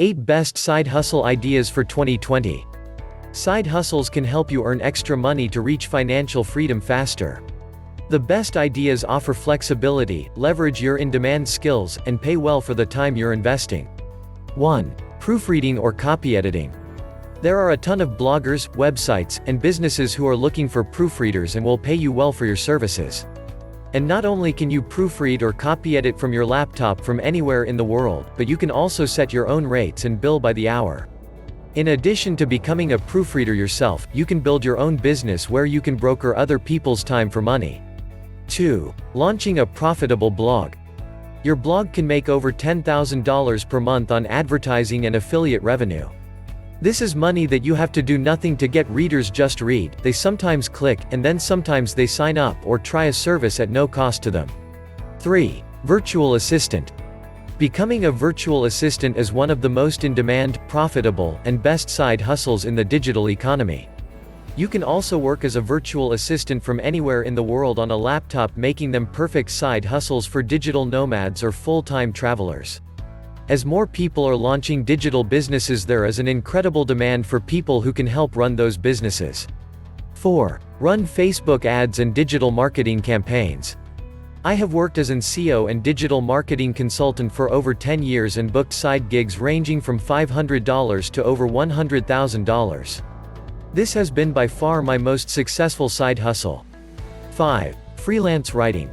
8 Best Side Hustle Ideas for 2020. Side hustles can help you earn extra money to reach financial freedom faster. The best ideas offer flexibility, leverage your in-demand skills, and pay well for the time you're investing. 1. Proofreading or copy editing. There are a ton of bloggers, websites, and businesses who are looking for proofreaders and will pay you well for your services. And not only can you proofread or copy edit from your laptop from anywhere in the world, but you can also set your own rates and bill by the hour. In addition to becoming a proofreader yourself, you can build your own business where you can broker other people's time for money. 2. Launching a profitable blog. Your blog can make over $10,000 per month on advertising and affiliate revenue. This is money that you have to do nothing to get. Readers just read, they sometimes click, and then sometimes they sign up or try a service at no cost to them. 3. Virtual assistant. Becoming a virtual assistant is one of the most in-demand, profitable, and best side hustles in the digital economy. You can also work as a virtual assistant from anywhere in the world on a laptop, making them perfect side hustles for digital nomads or full-time travelers. As more people are launching digital businesses, there is an incredible demand for people who can help run those businesses. 4. Run Facebook ads and digital marketing campaigns. I have worked as an SEO and digital marketing consultant for over 10 years and booked side gigs ranging from $500 to over $100,000. This has been by far my most successful side hustle. 5. Freelance writing.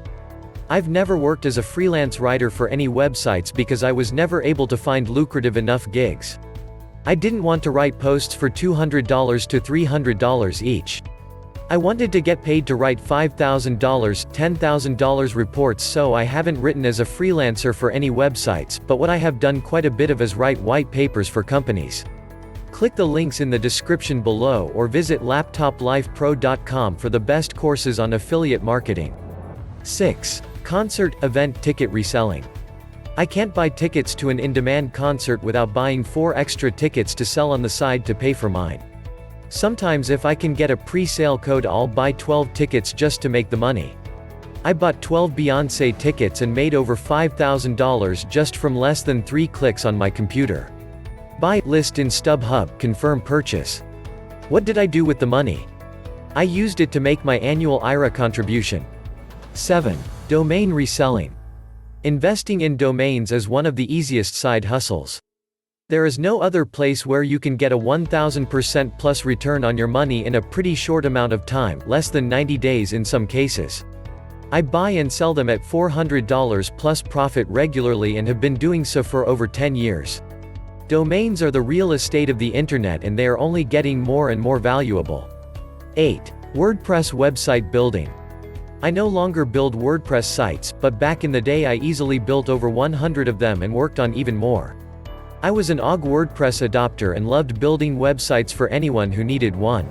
I've never worked as a freelance writer for any websites because I was never able to find lucrative enough gigs. I didn't want to write posts for $200 to $300 each. I wanted to get paid to write $5,000, $10,000 reports, so I haven't written as a freelancer for any websites, but what I have done quite a bit of is write white papers for companies. Click the links in the description below or visit laptoplifepro.com for the best courses on affiliate marketing. 6. Concert, event ticket reselling. I can't buy tickets to an in-demand concert without buying 4 extra tickets to sell on the side to pay for mine. Sometimes if I can get a pre-sale code, I'll buy 12 tickets just to make the money. I bought 12 Beyoncé tickets and made over $5,000 just from less than 3 clicks on my computer. Buy, list in StubHub, confirm purchase. What did I do with the money? I used it to make my annual IRA contribution. 7. Domain reselling. Investing in domains is one of the easiest side hustles. There is no other place where you can get a 1000% plus return on your money in a pretty short amount of time, less than 90 days in some cases. I buy and sell them at $400 plus profit regularly and have been doing so for over 10 years. Domains are the real estate of the internet and they are only getting more and more valuable. 8. WordPress website building. I no longer build WordPress sites, but back in the day I easily built over 100 of them and worked on even more. I was an OG WordPress adopter and loved building websites for anyone who needed one.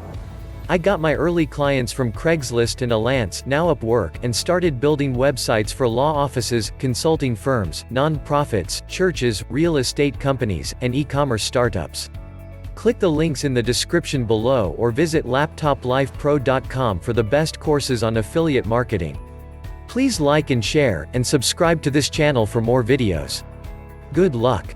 I got my early clients from Craigslist and Alance, now Upwork, and started building websites for law offices, consulting firms, non-profits, churches, real estate companies, and e-commerce startups. Click the links in the description below or visit laptoplifepro.com for the best courses on affiliate marketing. Please like and share, and subscribe to this channel for more videos. Good luck!